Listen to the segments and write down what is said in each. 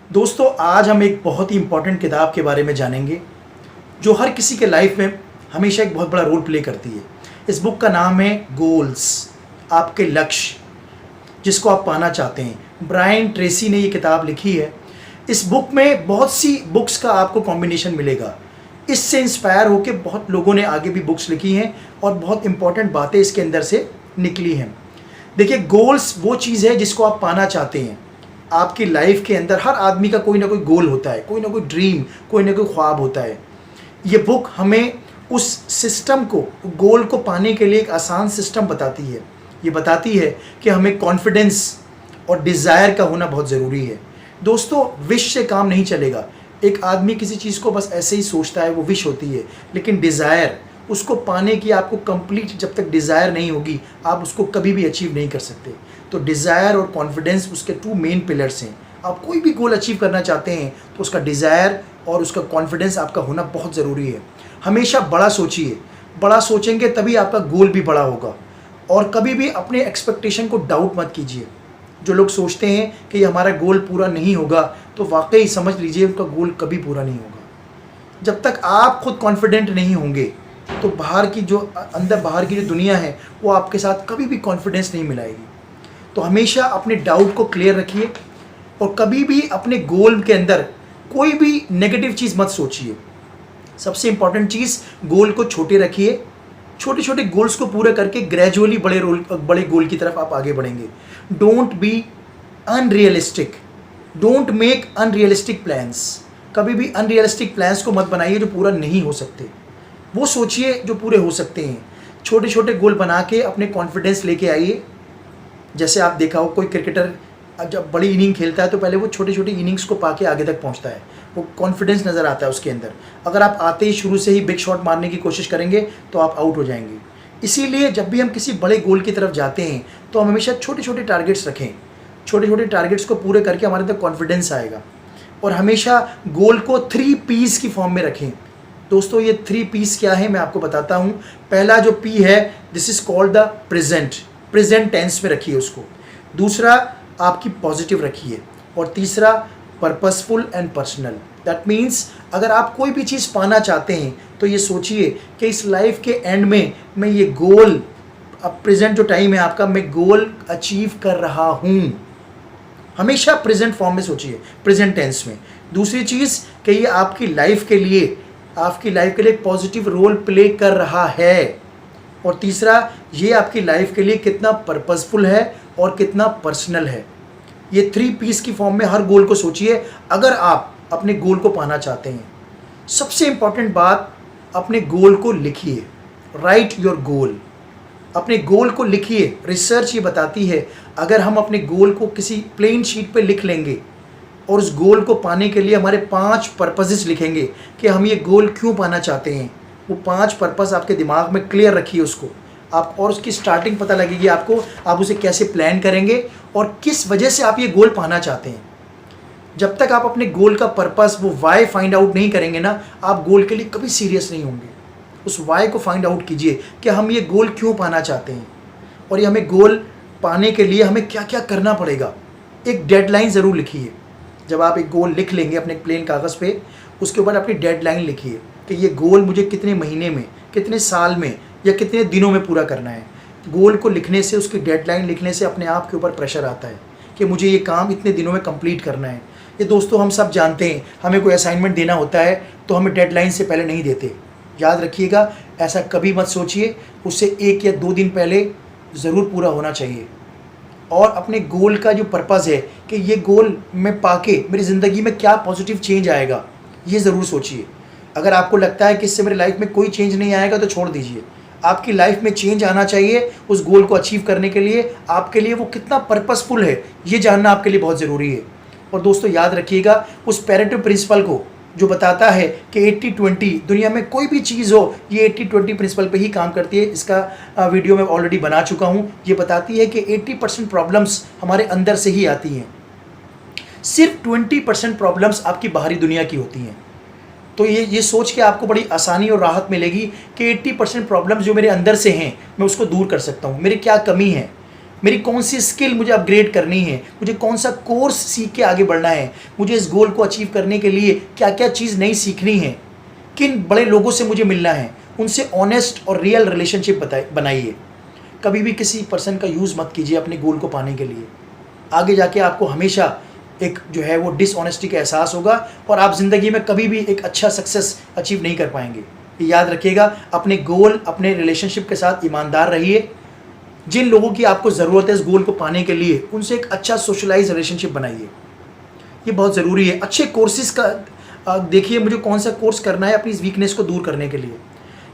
दोस्तों, आज हम एक बहुत ही इम्पॉर्टेंट किताब के बारे में जानेंगे जो हर किसी के लाइफ में हमेशा एक बहुत बड़ा रोल प्ले करती है। इस बुक का नाम है गोल्स, आपके लक्ष्य जिसको आप पाना चाहते हैं। ब्रायन ट्रेसी ने ये किताब लिखी है। इस बुक में बहुत सी बुक्स का आपको कॉम्बिनेशन मिलेगा। इससे इंस्पायर होकर बहुत लोगों ने आगे भी बुक्स लिखी हैं और बहुत इंपॉर्टेंट बातें इसके अंदर से निकली हैं। देखिए, गोल्स वो चीज़ है जिसको आप पाना चाहते हैं। आपकी लाइफ के अंदर हर आदमी का कोई ना कोई गोल होता है, कोई ना कोई ड्रीम, कोई ना कोई ख्वाब होता है। ये बुक हमें उस सिस्टम को, गोल को पाने के लिए एक आसान सिस्टम बताती है। ये बताती है कि हमें कॉन्फिडेंस और डिज़ायर का होना बहुत ज़रूरी है। दोस्तों, विश से काम नहीं चलेगा। एक आदमी किसी चीज़ को बस ऐसे ही सोचता है, वो विश होती है, लेकिन डिज़ायर, उसको पाने की आपको कंप्लीट जब तक डिज़ायर नहीं होगी, आप उसको कभी भी अचीव नहीं कर सकते। तो डिज़ायर और कॉन्फिडेंस उसके टू मेन पिलर्स हैं। आप कोई भी गोल अचीव करना चाहते हैं तो उसका डिज़ायर और उसका कॉन्फिडेंस आपका होना बहुत ज़रूरी है। हमेशा बड़ा सोचिए, बड़ा सोचेंगे तभी आपका गोल भी बड़ा होगा। और कभी भी अपने एक्सपेक्टेशन को डाउट मत कीजिए। जो लोग सोचते हैं कि ये हमारा गोल पूरा नहीं होगा, तो वाकई समझ लीजिए उनका गोल कभी पूरा नहीं होगा। जब तक आप खुद कॉन्फिडेंट नहीं होंगे तो बाहर की जो दुनिया है वो आपके साथ कभी भी कॉन्फिडेंस नहीं मिलाएगी। तो हमेशा अपने डाउट को क्लियर रखिए और कभी भी अपने गोल के अंदर कोई भी नेगेटिव चीज़ मत सोचिए। सबसे इंपॉर्टेंट चीज़, गोल को छोटे रखिए। छोटे छोटे गोल्स को पूरे करके ग्रेजुअली बड़े गोल की तरफ आप आगे बढ़ेंगे। Don't be unrealistic, don't make unrealistic plans. कभी भी अनरियलिस्टिक प्लान्स को मत बनाइए जो पूरा नहीं हो सकते। वो सोचिए जो पूरे हो सकते हैं। छोटे छोटे गोल बना के अपने कॉन्फिडेंस लेके आइए। जैसे आप देखा हो, कोई क्रिकेटर जब बड़ी इनिंग खेलता है तो पहले वो छोटी छोटी इनिंग्स को पाके आगे तक पहुंचता है। वो कॉन्फिडेंस नज़र आता है उसके अंदर। अगर आप आते ही शुरू से ही बिग शॉट मारने की कोशिश करेंगे तो आप आउट हो जाएंगे। इसीलिए जब भी हम किसी बड़े गोल की तरफ जाते हैं तो हम हमेशा छोटे छोटे टारगेट्स रखें। छोटे छोटे टारगेट्स को पूरे करके हमारे अंदर कॉन्फिडेंस आएगा। और हमेशा गोल को 3 P's की फॉर्म में रखें। दोस्तों, ये 3 P's क्या है मैं आपको बताता हूँ। पहला जो P है, this is called the present tense में रखिए उसको। दूसरा, आपकी पॉजिटिव रखिए। और तीसरा, purposeful and personal. That means अगर आप कोई भी चीज़ पाना चाहते हैं तो ये सोचिए कि इस लाइफ के एंड में मैं ये गोल, अब प्रेजेंट जो टाइम है आपका, मैं गोल अचीव कर रहा हूँ। हमेशा प्रेजेंट फॉर्म में सोचिए, प्रेजेंट टेंस में। दूसरी चीज़ कि ये आपकी लाइफ के लिए पॉजिटिव रोल प्ले कर रहा है। और तीसरा, ये आपकी लाइफ के लिए कितना पर्पसफुल है और कितना पर्सनल है। ये 3 P's की फॉर्म में हर गोल को सोचिए अगर आप अपने गोल को पाना चाहते हैं। सबसे इंपॉर्टेंट बात, अपने गोल को लिखिए। राइट योर गोल, अपने गोल को लिखिए। रिसर्च ये बताती है अगर हम अपने गोल को किसी प्लेन शीट पे लिख लेंगे और उस गोल को पाने के लिए हमारे 5 पर्पसेस लिखेंगे कि हम ये गोल क्यों पाना चाहते हैं, वो 5 पर्पस आपके दिमाग में क्लियर रखिए उसको आप, और उसकी स्टार्टिंग पता लगेगी आपको, आप उसे कैसे प्लान करेंगे और किस वजह से आप ये गोल पाना चाहते हैं। जब तक आप अपने गोल का पर्पस, वो वाई फाइंड आउट नहीं करेंगे ना, आप गोल के लिए कभी सीरियस नहीं होंगे। उस वाई को फाइंड आउट कीजिए कि हम ये गोल क्यों पाना चाहते हैं और ये हमें गोल पाने के लिए हमें क्या क्या करना पड़ेगा। एक डेडलाइन ज़रूर लिखिए। जब आप एक गोल लिख लेंगे अपने प्लेन कागज़ पे, उसके ऊपर अपनी डेडलाइन लिखिए कि ये गोल मुझे कितने महीने में, कितने साल में या कितने दिनों में पूरा करना है। गोल को लिखने से, उसकी डेडलाइन लिखने से अपने आप के ऊपर प्रेशर आता है कि मुझे ये काम इतने दिनों में कंप्लीट करना है। ये दोस्तों हम सब जानते हैं, हमें कोई असाइनमेंट देना होता है तो हमें डेडलाइन से पहले नहीं देते। याद रखिएगा, ऐसा कभी मत सोचिए। उससे 1 या 2 दिन पहले ज़रूर पूरा होना चाहिए। और अपने गोल का जो पर्पज़ है कि ये गोल मैं पाके मेरी ज़िंदगी में क्या पॉजिटिव चेंज आएगा, ये ज़रूर सोचिए। अगर आपको लगता है कि इससे मेरी लाइफ में कोई चेंज नहीं आएगा तो छोड़ दीजिए। आपकी लाइफ में चेंज आना चाहिए। उस गोल को अचीव करने के लिए आपके लिए वो कितना पर्पसफुल है, ये जानना आपके लिए बहुत ज़रूरी है। और दोस्तों, याद रखिएगा उस पैरेटो प्रिंसिपल को जो बताता है कि 80-20, दुनिया में कोई भी चीज़ हो ये 80-20 प्रिंसिपल पे ही काम करती है। इसका वीडियो मैं ऑलरेडी बना चुका हूँ। ये बताती है कि 80% प्रॉब्लम्स हमारे अंदर से ही आती हैं, सिर्फ 20% प्रॉब्लम्स आपकी बाहरी दुनिया की होती हैं। तो ये सोच के आपको बड़ी आसानी और राहत मिलेगी कि 80% प्रॉब्लम्स जो मेरे अंदर से हैं मैं उसको दूर कर सकता हूँ। मेरी क्या कमी है, मेरी कौन सी स्किल मुझे अपग्रेड करनी है, मुझे कौन सा कोर्स सीख के आगे बढ़ना है, मुझे इस गोल को अचीव करने के लिए क्या क्या चीज़ नई सीखनी है, किन बड़े लोगों से मुझे मिलना है, उनसे ऑनेस्ट और रियल रिलेशनशिप बनाइए। कभी भी किसी पर्सन का यूज़ मत कीजिए अपने गोल को पाने के लिए। आगे जाके आपको हमेशा एक जो है वो डिसऑनेस्टी का एहसास होगा और आप ज़िंदगी में कभी भी एक अच्छा सक्सेस अचीव नहीं कर पाएंगे। ये याद रखिएगा, अपने गोल, अपने रिलेशनशिप के साथ ईमानदार रहिए। जिन लोगों की आपको ज़रूरत है इस गोल को पाने के लिए, उनसे एक अच्छा सोशलाइज रिलेशनशिप बनाइए। ये बहुत ज़रूरी है। अच्छे कोर्सेज़ का देखिए मुझे कौन सा कोर्स करना है अपनी इस वीकनेस को दूर करने के लिए।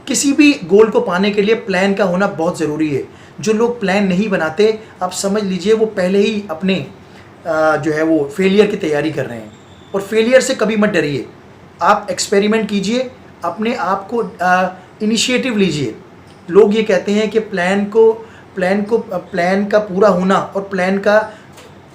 किसी भी गोल को पाने के लिए प्लान का होना बहुत ज़रूरी है। जो लोग प्लान नहीं बनाते, आप समझ लीजिए वो पहले ही अपने जो है वो फेलियर की तैयारी कर रहे हैं। और फेलियर से कभी मत डरिए, आप एक्सपेरिमेंट कीजिए, अपने आप को इनिशिएटिव लीजिए। लोग ये कहते हैं कि प्लान का पूरा होना और प्लान का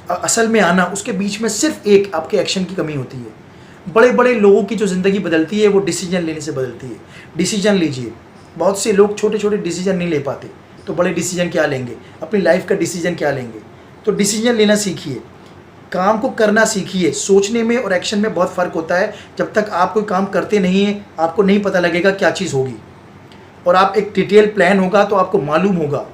असल में आना, उसके बीच में सिर्फ एक आपके एक्शन की कमी होती है। बड़े बड़े लोगों की जो ज़िंदगी बदलती है वो डिसीजन लेने से बदलती है। डिसीजन लीजिए। बहुत से लोग छोटे छोटे डिसीजन नहीं ले पाते, तो बड़े डिसीजन क्या लेंगे, अपनी लाइफ का डिसीजन क्या लेंगे। तो डिसीजन लेना सीखिए, काम को करना सीखिए। सोचने में और एक्शन में बहुत फ़र्क होता है। जब तक आप कोई काम करते नहीं हैं, आपको नहीं पता लगेगा क्या चीज़ होगी, और आप एक डिटेल प्लान होगा तो आपको मालूम होगा।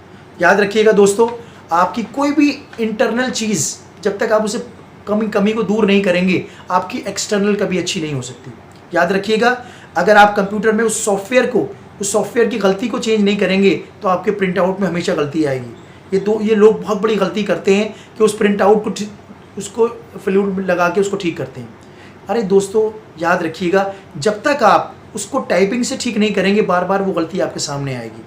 याद रखिएगा दोस्तों, आपकी कोई भी इंटरनल चीज़ जब तक आप उसे कमी को दूर नहीं करेंगे, आपकी एक्सटर्नल कभी अच्छी नहीं हो सकती। याद रखिएगा, अगर आप कंप्यूटर में उस सॉफ्टवेयर की गलती को चेंज नहीं करेंगे तो आपके प्रिंट आउट में हमेशा गलती आएगी। ये लोग बहुत बड़ी गलती करते हैं कि उस प्रिंट आउट को उसको फ्लूइड लगा के उसको ठीक करते हैं। अरे दोस्तों याद रखिएगा, जब तक आप उसको टाइपिंग से ठीक नहीं करेंगे, बार बार वो गलती आपके सामने आएगी।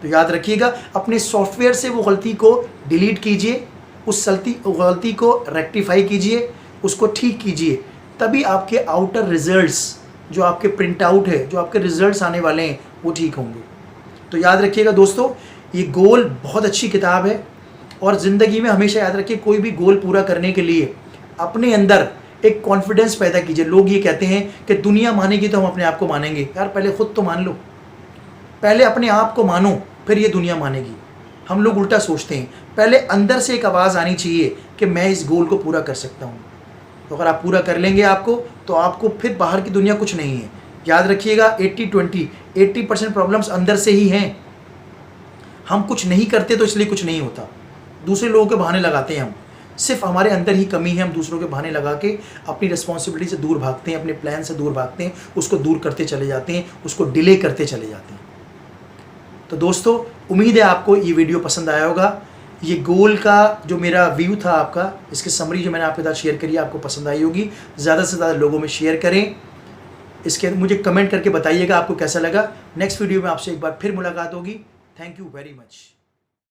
तो याद रखिएगा, अपने सॉफ्टवेयर से वो गलती को डिलीट कीजिए, उस गलती को रेक्टिफाई कीजिए, उसको ठीक कीजिए। तभी आपके आउटर रिजल्ट्स, जो आपके प्रिंट आउट है, जो आपके रिजल्ट्स आने वाले हैं, वो ठीक होंगे। तो याद रखिएगा दोस्तों, ये गोल बहुत अच्छी किताब है। और ज़िंदगी में हमेशा याद रखिए, कोई भी गोल पूरा करने के लिए अपने अंदर एक कॉन्फिडेंस पैदा कीजिए। लोग ये कहते हैं कि दुनिया मानेगी तो हम अपने आप को मानेंगे। यार पहले खुद तो मान लो, पहले अपने आप को मानो, फिर ये दुनिया मानेगी। हम लोग उल्टा सोचते हैं। पहले अंदर से एक आवाज़ आनी चाहिए कि मैं इस गोल को पूरा कर सकता हूँ। तो अगर आप पूरा कर लेंगे तो आपको फिर बाहर की दुनिया कुछ नहीं है। याद रखिएगा, 80% प्रॉब्लम्स अंदर से ही हैं। हम कुछ नहीं करते तो इसलिए कुछ नहीं होता। दूसरे लोगों के बहाने लगाते हैं हम, सिर्फ हमारे अंदर ही कमी है। हम दूसरों के बहाने लगा के अपनी रिस्पॉन्सिबिलिटी से दूर भागते हैं, अपने प्लान से दूर भागते हैं, उसको दूर करते चले जाते हैं, उसको डिले करते चले जाते हैं। तो दोस्तों, उम्मीद है आपको ये वीडियो पसंद आया होगा। ये गोल का जो मेरा व्यू था आपका, इसकी समरी जो मैंने आपके साथ शेयर करी, आपको पसंद आई होगी। ज़्यादा से ज़्यादा लोगों में शेयर करें। इसके मुझे कमेंट करके बताइएगा आपको कैसा लगा। नेक्स्ट वीडियो में आपसे एक बार फिर मुलाकात होगी। Thank you very much.